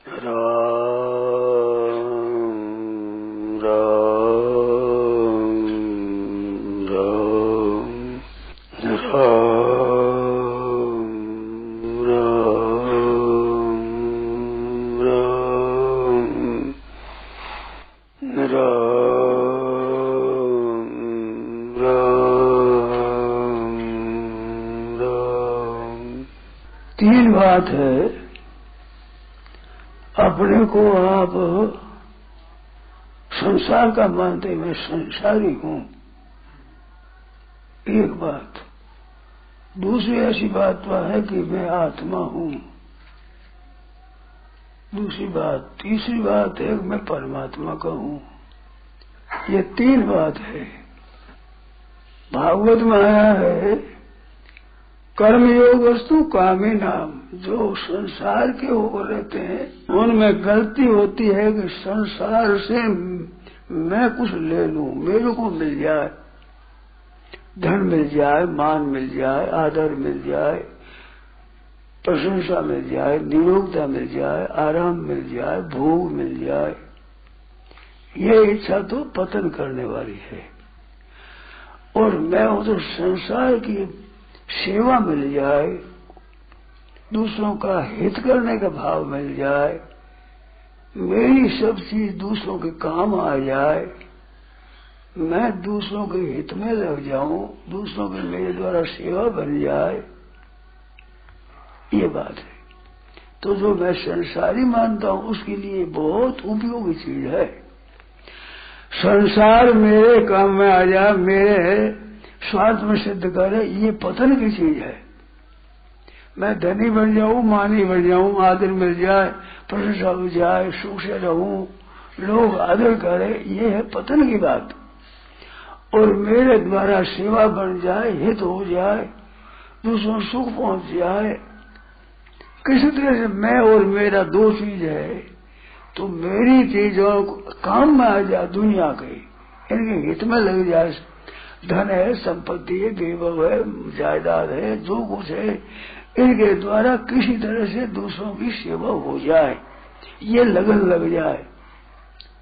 राम राम राम राम राम राम। तीन बात है, अपने को आप संसार का मानते मैं संसारी हूं, एक बात। दूसरी ऐसी बात तो है कि मैं आत्मा हूं, दूसरी बात। तीसरी बात है कि मैं परमात्मा का हूं। ये तीन बात है। भागवत में आया है कर्मयोग वस्तु कामी नाम। जो संसार के हो रहते हैं उनमें गलती होती है कि संसार से मैं कुछ ले लूं, मेरे को मिल जाए, धन मिल जाए, मान मिल जाए, आदर मिल जाए, प्रशंसा मिल जाए, निरोगता मिल जाए, आराम मिल जाए, भोग मिल जाए। यह इच्छा तो पतन करने वाली है। और मैं हूं तो संसार की सेवा मिल जाए, दूसरों का हित करने का भाव मिल जाए, मेरी सब चीज दूसरों के काम आ जाए, मैं दूसरों के हित में लग जाऊं, दूसरों की मेरे द्वारा सेवा बन जाए, ये बात है। तो जो मैं संसारी मानता हूं उसके लिए बहुत उपयोगी चीज है। संसार मेरे काम में आ जाए, मेरे स्वार्थ में सिद्ध करे, ये पतन की चीज है। मैं धनी बन जाऊं, मानी बन जाऊं, आदर मिल जाए, प्रशंसा हो जाए, सुख से रहूं, लोग आदर करे, ये है पतन की बात। और मेरे द्वारा सेवा बन जाए, हित हो जाए, दूसरों सुख पहुंच जाए, किसी तरह से मैं और मेरा दो चीज है, तो मेरी चीजों काम में आ जाए, दुनिया के इनके हित में लग जाए, धन है, संपत्ति है, वैभव है, जायदाद है, जो कुछ है, इनके द्वारा किसी तरह से दूसरों की सेवा हो जाए, ये लगन लग जाए,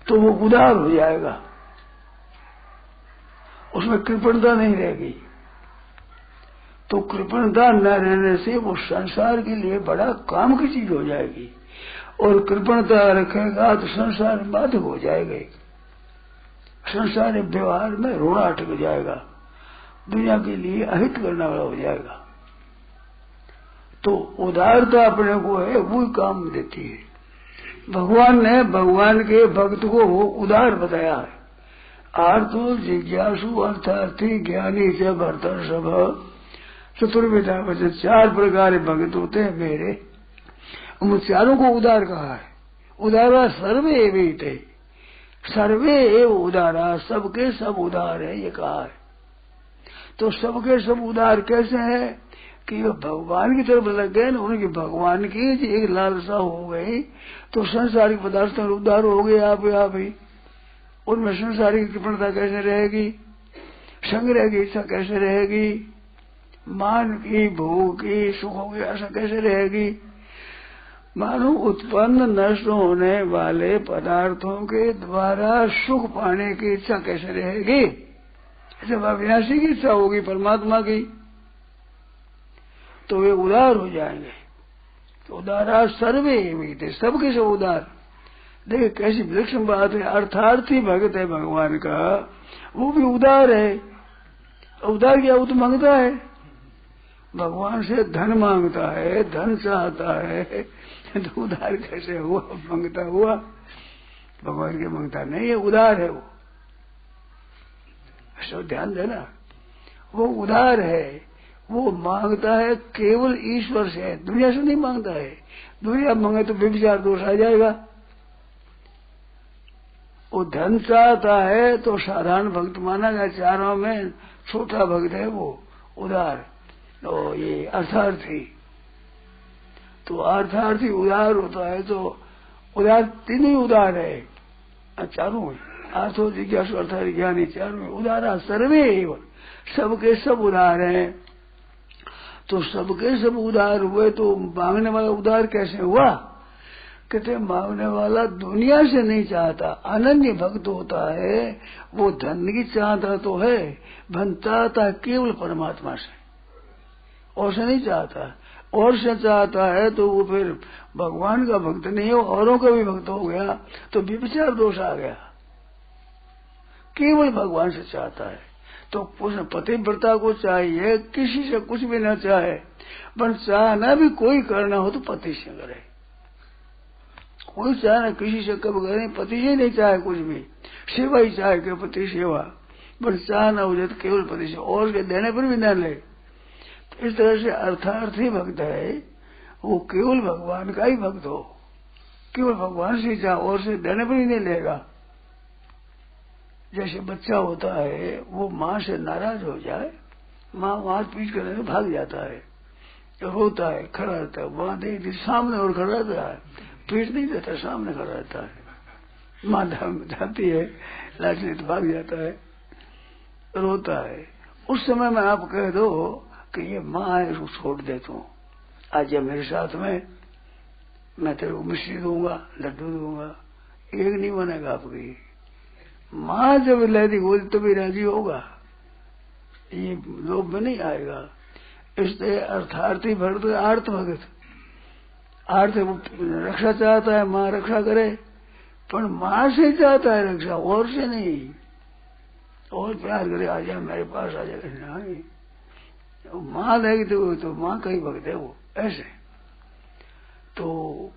तो वो उदार हो जाएगा, उसमें कृपणता नहीं रहेगी। तो कृपणता न रहने से वो संसार के लिए बड़ा काम की चीज हो जाएगी, और कृपणता रखेगा तो संसार बाधक हो जाएगा, संसार व्यवहार में रोड़ा अटक जाएगा, दुनिया के लिए अहित करने वाला हो जाएगा। तो उदारता अपने को है, वो काम देती है। भगवान ने भगवान के भक्त को उदार बताया है। आर्तो जिज्ञासु अर्थार्थी ज्ञानी से भर्तर्षभ चतुर्विधा वचन, चार प्रकार भक्त होते हैं मेरे, उन चारों को उदार कहा है। उदारा सर्वे एवं, सर्वे एव उदारा, सबके सब उदार है, ये कहा है। तो सबके सब उदार कैसे है कि भगवान की तरफ लग गए ना, उनकी भगवान की एक लालसा हो गई तो संसारिक पदार्थ उदार हो गए आप ही। उनमें संसारिक कृपणता कैसे रहेगी, संग्रह की इच्छा कैसे रहेगी, मान की, भोग की, सुखों की आशा कैसे रहेगी। मानो उत्पन्न नष्ट होने वाले पदार्थों के द्वारा सुख पाने की इच्छा कैसे रहेगी। जब अविनाशी की इच्छा होगी परमात्मा की तो वे उदार हो जाएंगे। तो उदारा सर्वे मीते, सबके सब उदार। देखिए कैसी विलक्षण बात है। अर्थार्थी भक्त है भगवान का, वो भी उदार है। उदार क्या, वो तो मांगता है, भगवान से धन मांगता है, धन चाहता है, तो उदार कैसे हुआ, मांगता हुआ, भगवान के मांगता नहीं है, उदार है वो। सब ध्यान देना, वो उदार है, वो मांगता है केवल ईश्वर से, दुनिया से नहीं मांगता है। दुनिया मांगे तो व्यभिचार दोष आ जाएगा। वो धन चाहता है तो साधारण भक्त माना जाए, चारों में छोटा भक्त है वो उदार। तो ये अर्थार्थी, तो अर्थार्थी उदार होता है, तो उदार तीन ही उदार है चारों में, अर्थो जिज्ञासु अर्थार्थी ज्ञानी, चारों में उदारा सर्वे एवं, सबके सब उदार हैं। तो सबके सब उदार हुए तो मांगने वाला उदार कैसे हुआ कहते मांगने वाला दुनिया से नहीं चाहता, अनन्य भक्त होता है वो धन की चाहता तो है, बनता केवल परमात्मा से, और से नहीं चाहता। और से चाहता है तो वो फिर भगवान का भक्त नहीं हो, औरों का भी भक्त हो गया तो व्यभिचार दोष आ गया। केवल भगवान से चाहता है तो पतिव्रता को चाहिए किसी से कुछ भी न चाहे, पर चाहना भी कोई करना हो तो पति से करे। कोई चाहे किसी से कब करे, पति से नहीं चाहे कुछ भी, सेवा ही चाहे कि पति सेवा, पर चाहना हो जाए तो केवल पति से, और के देने पर भी न ले। तो इस तरह से अर्थार्थी भक्त है वो केवल भगवान का ही भक्त हो, केवल भगवान से चाहे, और से देने पर ही नहीं लेगा। जैसे बच्चा होता है वो माँ से नाराज हो जाए, माँ हाथ पीट कर भाग जाता है, रोता है, खड़ा रहता है, वहां देख सामने और खड़ा रहता है, पीट नहीं देता, सामने खड़ा रहता है। माँ जाती है लाठी तो भाग जाता है, रोता है। उस समय में आप कह दो कि ये माँ है, इसको छोड़ दे तू, आज जब मेरे साथ में मैं तेरे को मिश्री दूंगा, लड्डू दूंगा, एक नहीं बनेगा आपकी। माँ जब लहरी गोदी तभी राजी होगा, ये लोभ में नहीं आएगा। इसलिए अर्थार्थी भक्त आर्थ भगत, आर्थ रक्षा चाहता है, माँ रक्षा करे, पर माँ से चाहता है रक्षा, और से नहीं। और प्यार करे, आ जाए मेरे पास, आ जाए नहीं, माँ देगी तो माँ का ही भक्त है वो, ऐसे। तो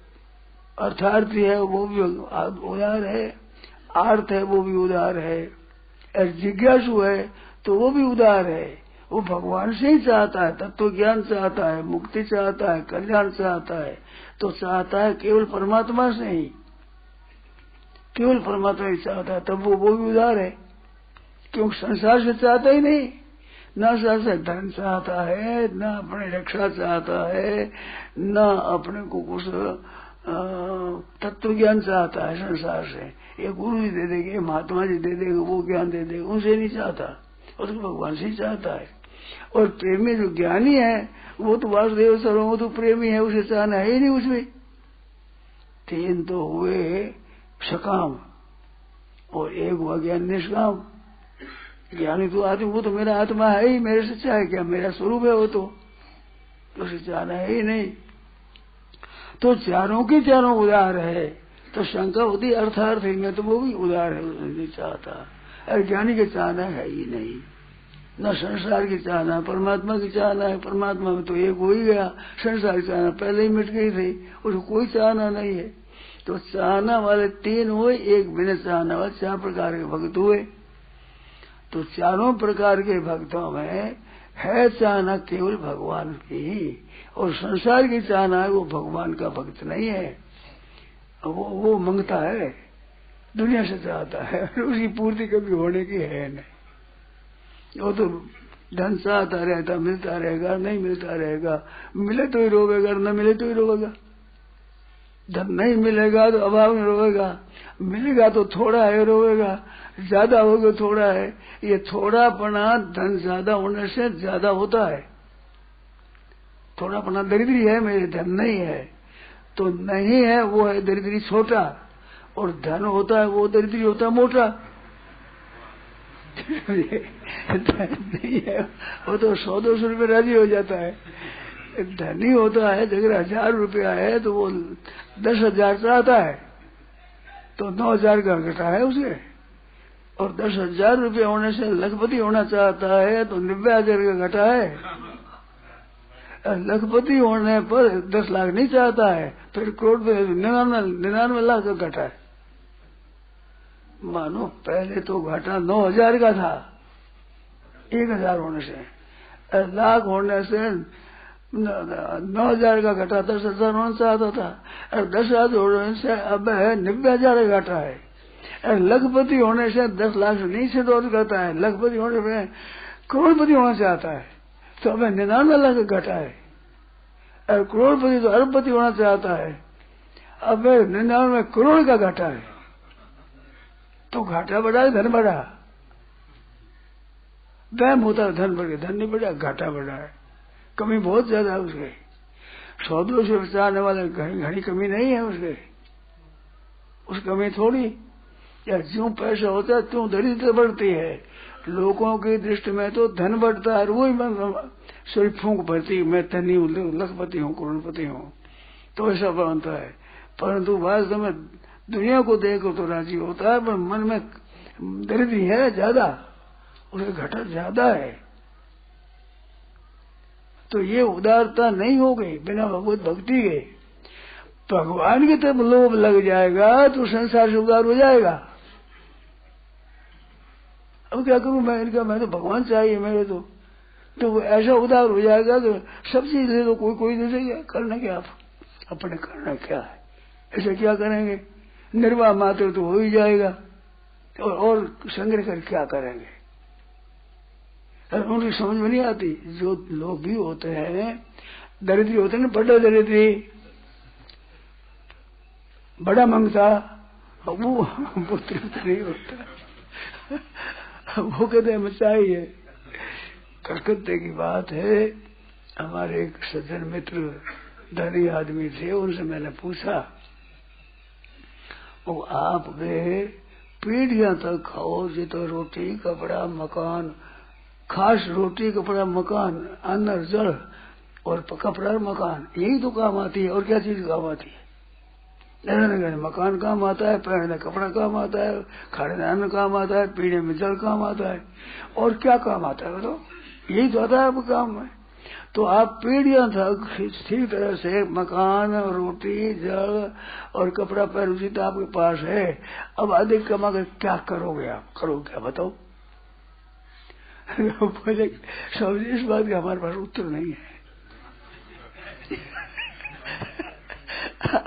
अर्थार्थी है वो भी उदार है, आर्थ है वो भी उदार है, और जिज्ञासु है तो वो भी उदार है। वो भगवान से ही चाहता है, तत्व ज्ञान चाहता है, मुक्ति चाहता है, कल्याण चाहता है, तो चाहता है केवल परमात्मा से ही, केवल परमात्मा ही चाहता है, तब वो भी उदार है। क्योंकि संसार से चाहता ही नहीं, न से धन चाहता है, न अपने रक्षा चाहता है, न अपने को कुछ तत्व ज्ञान चाहता है संसार से। ये गुरु जी दे देंगे, महात्मा जी दे देंगे, वो ज्ञान दे देंगे, उनसे नहीं चाहता, और तो भगवान से ही चाहता है। और प्रेमी जो ज्ञानी है वो तो वासुदेव सर्वम तो प्रेमी है, उसे चाहना है ही नहीं उसमें। तीन तो हुए सकाम और एक हुआ ज्ञान निष्काम। ज्ञानी तो आदमी वो तो मेरा आत्मा है ही, मेरे से चाहे क्या, मेरा स्वरूप है वो तो उसे चाहना है ही नहीं। तो चारों के चारों उदार है, तो शंका होती अर्थार्थ में तो वो भी उदार है, नहीं चाहता। अरे ज्ञानी के चाहना है ही नहीं, न संसार की चाहना, परमात्मा की चाहना है। परमात्मा में तो एक हो ही गया, संसार की चाहना पहले ही मिट गई थी, उसको कोई चाहना नहीं है। तो चाहना वाले तीन हुए, एक बिना चाहना वाले चार प्रकार के भक्त हुए। तो चारों प्रकार के भक्तों में है चाहना केवल भगवान की, और संसार की चाहना है वो भगवान का भक्त नहीं है, वो मंगता है, दुनिया से चाहता है, उसकी पूर्ति कभी होने की है नहीं। वो तो धन चाहता रहता, मिलता रहेगा, नहीं मिलता रहेगा, मिले तो ही रोवेगा, न मिले तो ही रोवेगा। धन नहीं मिलेगा तो अभाव में रोवेगा, मिलेगा तो थोड़ा है रोवेगा, ज्यादा होगा थोड़ा है। ये थोड़ापना धन ज्यादा होने से ज्यादा होता है। थोड़ापना दरिद्री है, मेरे धन नहीं है, तो नहीं है वो है दरिद्री छोटा, और धन होता है वो दरिद्री होता है मोटा। नहीं है वो तो 100-200 रुपये राजी हो जाता है। धनी होता है, अगर 1000 रुपया है तो वो 10,000 चाहता है, तो 9,000 का घटा है उसे। और 10,000 रुपये होने से लखपति होना चाहता है तो 90,000 का घटा है। लखपति होने पर 10 लाख नहीं चाहता है, फिर करोड़ पे 99 लाख का घटा है। मानो पहले तो घाटा 9,000 का था 1,000 होने से, लाख होने से 9,000 का घटा 10,000 होना चाहता था, और 10,000 होने से अब है 90,000 का घटा है। और लखपति होने से 10 लाख से नहीं से दौड़ करता है, लखपति होने में करोड़पति होना चाहता है, तो अब 99 लाख का घटा है। और करोड़पति तो अरबपति होना चाहता है, अब 99 करोड़ का घटा है। तो घाटा बढ़ा है, धन बढ़ा, वहम होता है धन बढ़ गया, धन नहीं बढ़ा, घाटा बढ़ा है, कमी बहुत ज्यादा है उसके। 100-200 बचाने वाले घनी कमी नहीं है उसके, उसकी कमी थोड़ी। या ज्यों पैसा होता है त्यों दरिद्र बढ़ती है। लोगों की दृष्टि में तो धन बढ़ता है, वही सिर्फ फूंक भरती, मैं धनी हूँ, लखपति हूँ, करोड़पति हूँ, तो ऐसा बनता है। परंतु वास्तव में दुनिया को देखो तो राजी होता है, पर मन में दरिद्री है ज्यादा, उसके घटा ज्यादा है। तो ये उदारता नहीं हो गई बिना भगवत भक्ति के। भगवान की तरफ लोभ लग जाएगा तो संसार से उदार हो जाएगा। अब क्या करूं मैं इनका, मैं तो भगवान चाहिए मेरे तो वो ऐसा उदार हो जाएगा कि सब चीज ले लो, कोई दे देगा। करना क्या, आप अपने करना क्या है, ऐसे क्या करेंगे, निर्वाह मात्र तो हो ही जाएगा, और संग्रह कर क्या करेंगे। उनकी समझ में नहीं आती। जो लोग भी होते हैं, दरिद्री होते हैं ना, बड़ा दरिद्री, बड़ा मंगता, वो तृप्त नहीं होता। वो कहते हैं चाहिए। कलकत्ते की बात है, हमारे एक सज्जन मित्र धनी आदमी थे, उनसे मैंने पूछा, वो आप गए पीढ़ियां तक खाओ जी, तो रोटी कपड़ा मकान, खास रोटी कपड़ा मकान, अन्न जल और कपड़ा और मकान, यही तो काम आती है। और क्या चीज काम आती है? रहने मकान काम आता है, पहनने कपड़ा काम आता है, खाने में अन्न काम आता है, पीने में जल काम आता है, और क्या काम आता है? तो यही तो आता है आपका काम में। तो आप पीढ़ियां तक ठीक तरह से मकान, रोटी, जल और कपड़ा पैर उचित आपके पास है, अब अधिक कमा कर क्या करोगे? आप करो क्या, बताओ? बोले समझ, इस बात का हमारे पास उत्तर नहीं है।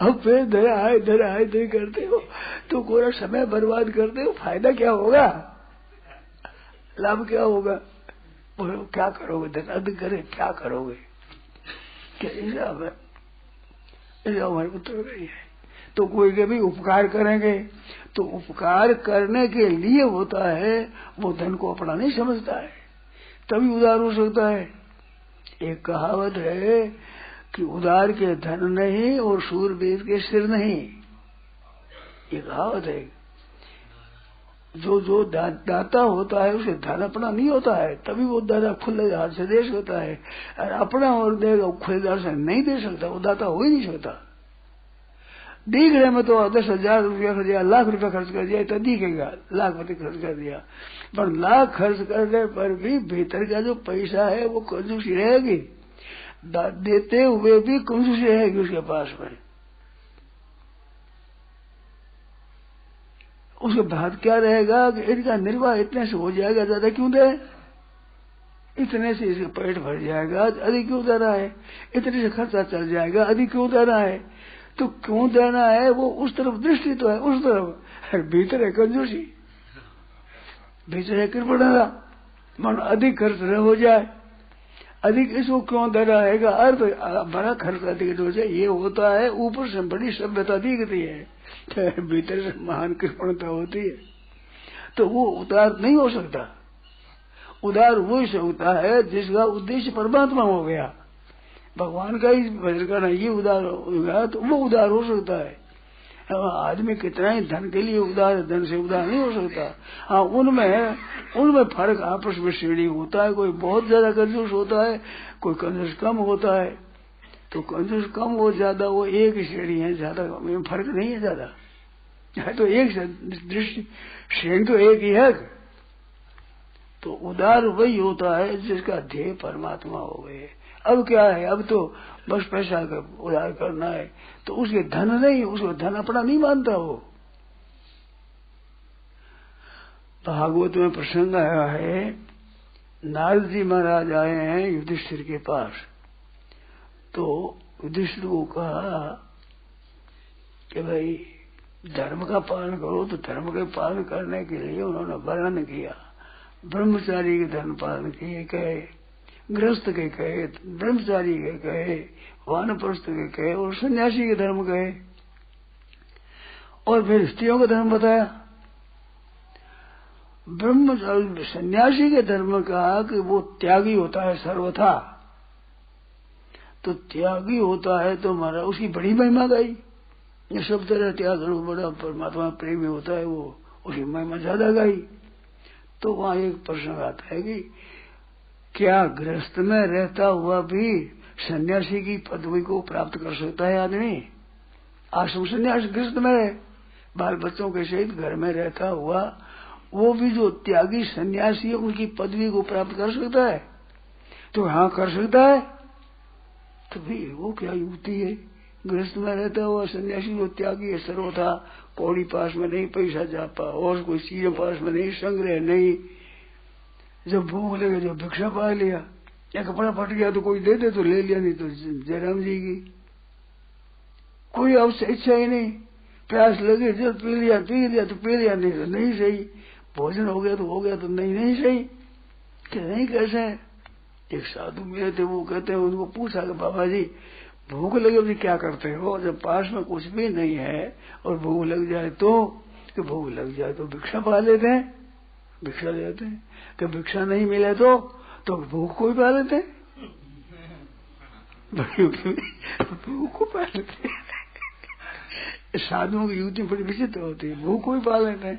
अब फिर धरा करते हो तो पूरा समय बर्बाद करते हो, फायदा क्या होगा, लाभ क्या होगा? बोलो क्या करोगे, धन करे क्या करोगे? क्या हिसाब है? हमारे उत्तर नहीं है। तो कोई के भी उपकार करेंगे तो उपकार करने के लिए होता है, वो धन को अपना नहीं समझता है, तभी उदार हो सकता है। एक कहावत है कि उदार के धन नहीं और शूरवीर के सिर नहीं, ये कहावत है। जो दाता होता है उसे धन अपना नहीं होता है, तभी वो दाता खुले हाथ से दे सकता है। और अपना और देगा खुले हाथ से नहीं दे सकता, वो दाता हो ही नहीं सकता। दिखने में तो 10,000 रुपया खर्च दिया, लाख रुपया खर्च कर दिया तो दिखेगा लाखपति खर्च कर दिया, पर लाख खर्च करने पर भी भीतर का जो पैसा है वो कंजूसी रहेगी, देते हुए भी कंजूसी रहेगी उसके पास में। उसके बाद क्या रहेगा कि इनका निर्वाह इतने से हो जाएगा, ज्यादा क्यों दे, इतने से इसका पेट भर जाएगा, अधिक क्यों देना है, इतने से खर्चा चल जाएगा, अधिक क्यों देना है। तो क्यों देना है, वो उस तरफ दृष्टि तो है, उस तरफ भीतर है कंजूसी, भीतर है कृपणता, मन अधिक खर्च न हो जाए। अधिक इसको क्यों देना है, अर्थ बड़ा खर्च अधिक हो जाए, ये होता है ऊपर से बड़ी सभ्यता दिखती है, भीतर से महान कृपणता होती है। तो वो उदार नहीं हो सकता। उदार वो से होता है जिसका उद्देश्य परमात्मा हो गया, भगवान का ही भजन करना, ये उदार होगा तो वो उदार हो सकता है। आदमी कितना ही धन के लिए उदार, धन से उदार नहीं हो सकता। हाँ, उनमें फर्क आपस में श्रेणी होता है, कोई बहुत ज्यादा कंजूस होता है, कोई कंजूस कम होता है। तो कंजूस कम हो ज्यादा वो एक ही श्रेणी है, ज्यादा फर्क नहीं है ज्यादा, तो एक दृष्टि श्रेणी तो एक ही है। तो उदार वही होता है जिसका ध्येय परमात्मा हो गए। अब क्या है, अब तो बस पैसा का उदार करना है, तो उसके धन नहीं, उसको धन अपना नहीं मानता वो। भागवत में प्रसंग आया है, नारद जी महाराज आए हैं युधिष्ठिर के पास, तो युधिष्ठिर को कहा कि भाई धर्म का पालन करो, तो धर्म के पालन करने के लिए उन्होंने वर्णन किया। ब्रह्मचारी के धर्म पालन किए कहे, गृहस्थ के कहे, ब्रह्मचारी के कहे, वानप्रस्थ के कहे और सन्यासी के धर्म कहे, और फिर स्त्रियों का धर्म बताया। ब्रह्मचारी सन्यासी के धर्म कहा कि वो त्यागी होता है सर्वथा, तो त्यागी होता है तो हमारा उसकी बड़ी महिमा गई। ये सब तरह त्याग करो, बड़ा परमात्मा प्रेमी होता है वो, उसकी महिमा ज्यादा गाई। तो वहां एक प्रश्न आता है कि क्या गृहस्थ में रहता हुआ भी सन्यासी की पदवी को प्राप्त कर सकता है आदमी? आश्रम सन्यास गृहस्थ में रहे, बाल बच्चों के सहित घर में रहता हुआ वो भी जो त्यागी सन्यासी है उनकी पदवी को प्राप्त कर सकता है? तो हाँ कर सकता है। तो भी वो क्या युक्ति है? गृहस्थ में रहता हुआ सन्यासी जो त्यागी है, सर्वथा कौड़ी पास में नहीं, पैसा जापा और कोई चीज पास में नहीं, संग्रह नहीं, जब भूख लगे जो भिक्षा पा लिया, या कपड़ा फट गया तो कोई दे दे तो ले लिया, नहीं तो जयराम जी की कोई अवश्य इच्छा ही नहीं, प्यास लगे जब पी लिया तो पी लिया, नहीं तो नहीं सही, भोजन हो गया तो नहीं सही। कि नहीं कैसे? एक साधु मिले थे, वो कहते हैं, उनको पूछा कि बाबा जी भूख लगे तो क्या करते हो? जब पास में कुछ भी नहीं है और भूख लग जाए तो? कि भूख लग जाए तो भिक्षा पा लेते हैं, भिक्षा लेते हैं। कि भिक्षा नहीं मिले तो भूख को ही पा लेते हैं, भूख को पा लेते हैं। साधुओं की युक्ति बड़ी विचित्र होती है, भूख को ही पा लेते हैं।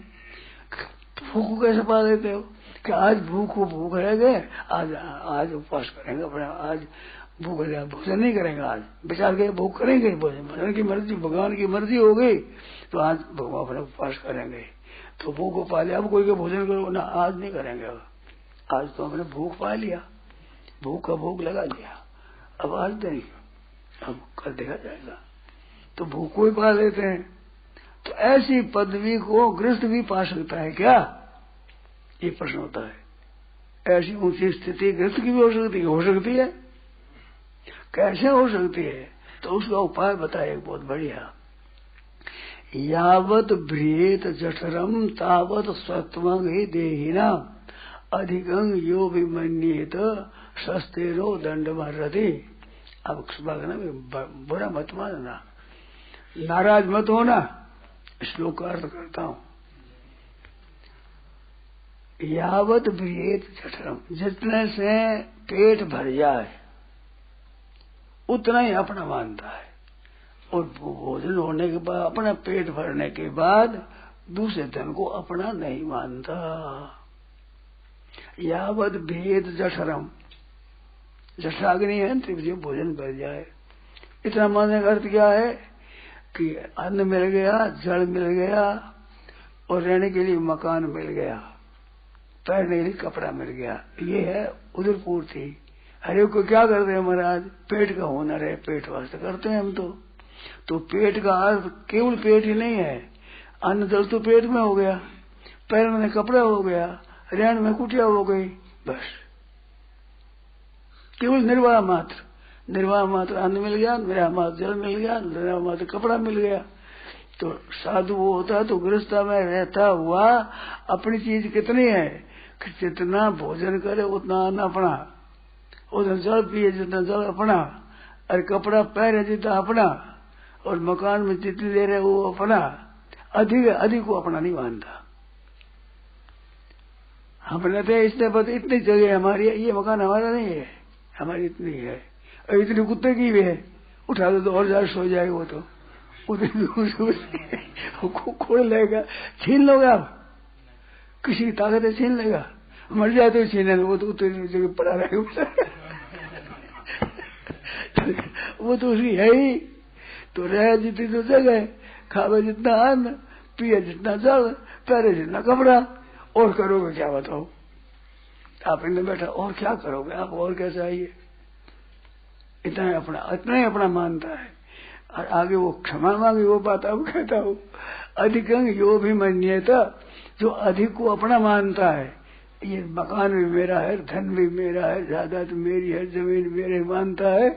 भूख को कैसे पा लेते हो? कि आज भूख रह गए, आज उपवास करेंगे अपना, आज भूख लगा भोजन नहीं करेंगे, आज विचार के भूख करेंगे, भोजन की मर्जी, भगवान की मर्जी हो गई तो आज भगवान अपना उपवास करेंगे। तो भूख को पा लिया, अब कोई के भोजन करो ना, आज नहीं करेंगे, आज तो हमने भूख पा लिया, भूख का भोग लगा लिया, अब आज नहीं, अब कल देखा जाएगा। तो भूख को ही पा लेते हैं। तो ऐसी पदवी को गृहस्थ भी पा सकता है क्या? ये प्रश्न होता है। ऐसी ऊंची स्थिति गृहस्थ की भी हो सकती है। कैसे हो सकती है? तो उसका उपाय बताया एक बहुत बढ़िया। यावत भ्रेत जठरम तावत सत्वं ही देहिना अधिकं यो विमन्येत सस्तेरो दंड मर्रति। अब बुरा मत मानना, नाराज मत होना, श्लोक का अर्थ करता हूं। यावत भ्रेत जठरम, जितने से पेट भर जाए उतना ही अपना मानता है, और भोजन होने के बाद, अपना पेट भरने के बाद दूसरे धन को अपना नहीं मानता। यावत भेद जठरम, जठराग्नि है, त्रिभुज भोजन भर जाए, इतना मानने का अर्थ क्या है? कि अन्न मिल गया, जल मिल गया, और रहने के लिए मकान मिल गया, पहनने के लिए कपड़ा मिल गया, ये है उदर पूर्ति। हरे को क्या करते हैं महाराज? पेट का हुनर है, पेट वास्ते करते हैं हम तो पेट का अर्थ केवल पेट ही नहीं है, अन्न जल तो पेट में हो गया, पहनने में कपड़ा हो गया, रहने में कुटिया हो गई, बस केवल निर्वाह मात्र अन्न मिल गया, निर्वाह मात्र जल मिल गया, निर्वाह मात्र कपड़ा मिल गया। तो साधु वो होता है तो गृहस्था में रहता हुआ अपनी चीज कितनी है कि जितना भोजन करे उतना अन्न अपना, उतना जल पिए जितना जल अपना, और कपड़ा पहने जितना अपना, और मकान में जितनी देर है वो अपना, अधिक को अपना नहीं मानता। हम रहते हैं इसने पता इतनी जगह हमारी है, ये मकान हमारा नहीं है, हमारी इतनी है, और इतनी कुत्ते की भी है, उठा दो तो और ज्यादा सो जाएगा, वो तो उतनी खोल लेगा, छीन लोगे आप, किसी की ताकत है छीन लेगा, मर जाए तो छीने, वो तो उतनी जगह पड़ा रहेगा, वो तो उसकी है ही। तो रह जितनी तो जगह, खावे जितना अन्न, पिए जितना जल, पहरे जितना कपड़ा, और करोगे क्या बताओ? आप इनमें बैठा और क्या करोगे आप? और क्या चाहिए? इतना ही अपना मानता है। और आगे वो क्षमा मांगी, वो बात अब कहता हूँ, अधिकं यो भी मन्येता, जो अधिक को अपना मानता है, ये मकान भी मेरा है, धन भी मेरा है, जायदाद मेरी है, जमीन मेरे मानता है,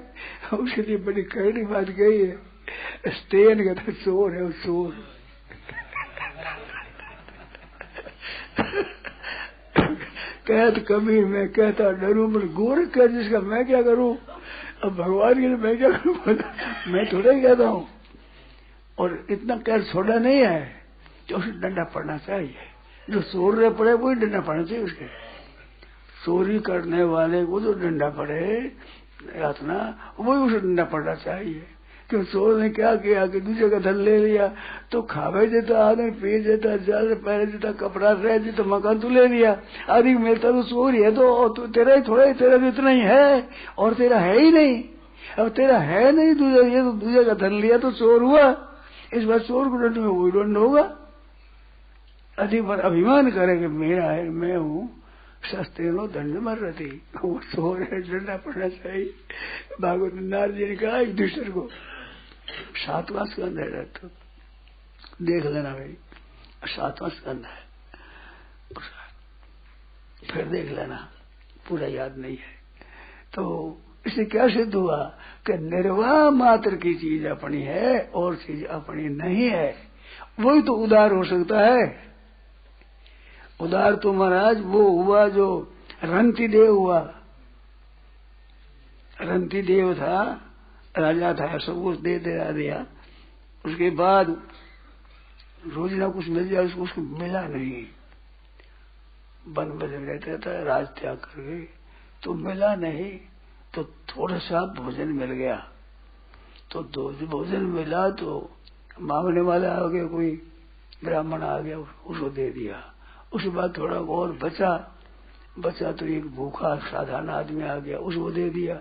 उसके लिए बड़ी कड़ी बात कही है। स्टेन का तो चोर है, वो चोर कहत कबीर मैं कहता डरूं, पर गोरख कह जिसका मैं क्या करूं? अब भगवान के लिए मैं क्या करूं? मैं थोड़ा ही कहता हूं। और इतना कह छोड़ा नहीं है कि उसे डंडा पड़ना चाहिए, जो चोर रहे पड़े वही डंडा पड़ना चाहिए उसके, चोरी करने वाले को जो डंडा पड़े यातना, वही उसे डंडा पड़ना चाहिए, क्यों चोर ने क्या किया कि दूसरे का धन ले लिया, तो खावे देता आदमी, पी देता, जल पहने देता, कपड़ा रह देता, मकान तू ले लिया, आदि मिलता तो चोर है, तो तेरा ही थोड़ा ही, तेरा तो इतना ही है और तेरा है ही नहीं। अब तेरा है नहीं दूसरा, ये तो दूसरे का धन लिया तो चोर हुआ, इस बार चोर को दंड में वही दंड होगा। अधिक बार अभिमान करे कि मेरा है, मैं हूँ, सस्ते नो दंड मर रही, वो चोर है, डंडा पड़ना चाहिए। भागवत नारद जी ने कहा युधिष्ठिर को, 7वां स्कंद है, तो देख लेना भाई, 7वां स्कंद है, फिर देख लेना, पूरा याद नहीं है। तो इससे क्या सिद्ध हुआ कि निर्वाह मात्र की चीज अपनी है और चीज अपनी नहीं है, वही तो उदार हो सकता है। उदार तो महाराज वो हुआ जो रंती देव हुआ। रंती देव था, राजा था, सब कुछ दे दिया, उसके बाद रोज ना कुछ मिल जाए, उसको मिला नहीं, वन में रहता था, राज त्याग करके, तो मिला नहीं, तो थोड़ा सा भोजन मिल गया, तो भोजन मिला तो मांगने वाला आ गया, कोई ब्राह्मण आ गया, उसको दे दिया। उसके बाद थोड़ा और बचा तो एक भूखा साधारण आदमी आ गया, उसको दे दिया।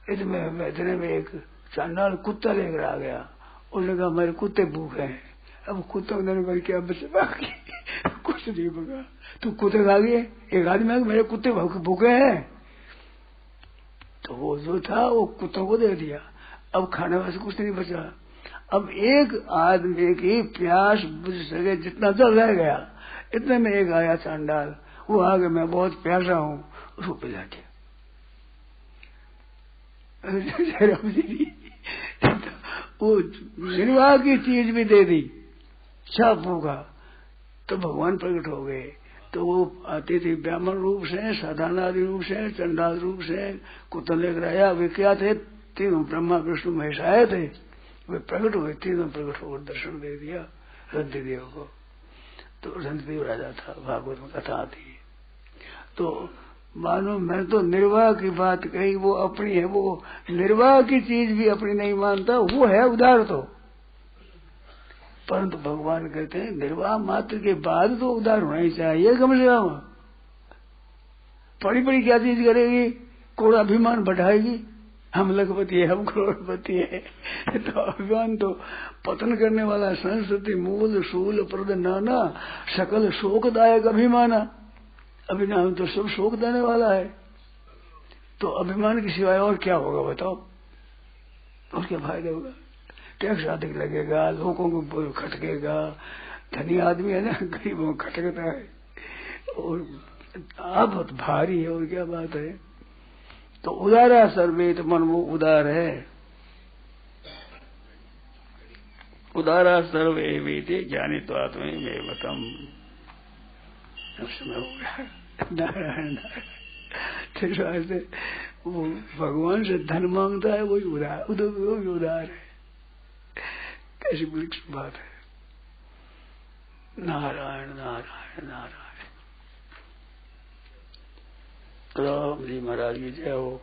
इतने में एक चांडाल कुत्ता लेकर आ गया, उसने कहा मेरे कुत्ते भूखे हैं। अब कुत्ता ने क्या बचे बाकी कुछ नहीं बगा, तू कुत्ते खा गए, एक आदमी आ मेरे कुत्ते भूखे हैं, तो वो जो था वो कुत्तों को दे दिया। अब खाने वाले कुछ नहीं बचा। अब एक आदमी की प्यास बुझ सके जितना जल रह गया, इतने में एक आया चांडाल, वो आगे मैं बहुत प्यासा हूँ, उसको पिला दिया। वो निर्वाह की चीज भी दे दी, छाप होगा, तो भगवान प्रकट हो गए। तो वो आते थे ब्राह्मण रूप से, साधारण आदि रूप से, चंडाल रूप से, कुत्ता लेकर आया। वे क्या थे, तीनों ब्रह्मा विष्णु महेश आए थे, वे प्रकट हुए, तीनों प्रकट होकर दर्शन दे दिया रंतिदेव को। तो रंतिदेव राजा था, भागवत में कथा आती है। तो मानो मैं तो निर्वाह की बात कही, वो अपनी है, वो निर्वाह की चीज भी अपनी नहीं मानता, वो है उदार। तो परंतु भगवान कहते हैं निर्वाह मात्र के बाद तो उदार होना ही चाहिए कम से कम। बड़ी बड़ी क्या चीज करेगी, कोड़ा अभिमान बढ़ाएगी, हम लखपति है, हम करोड़पति है। तो अभिमान तो पतन करने वाला, संस्कृति मूल शूल प्रद नाना सकल शोकदायक अभिमाना। अभिमान तो सब शोक देने वाला है। तो अभिमान की सिवाय और क्या होगा बताओ, और क्या फायदा होगा। टैक्स अधिक लगेगा, लोगों को खटकेगा, धनी आदमी है ना, गरीबों को खटकता है, और आप बहुत भारी है, और क्या बात है। तो उदारा सर्वेत मन, वो उदार है। उदारा सर्वे वेदे ज्ञानी तो आत्मे में मतम। समय हो गया, नारायण नारायण। वो भगवान से धन मांगता है, वही उदार, वो भी उदार है। कैसी बड़ी बात है। नारायण नारायण नारायण। राम जी महाराज की जय हो।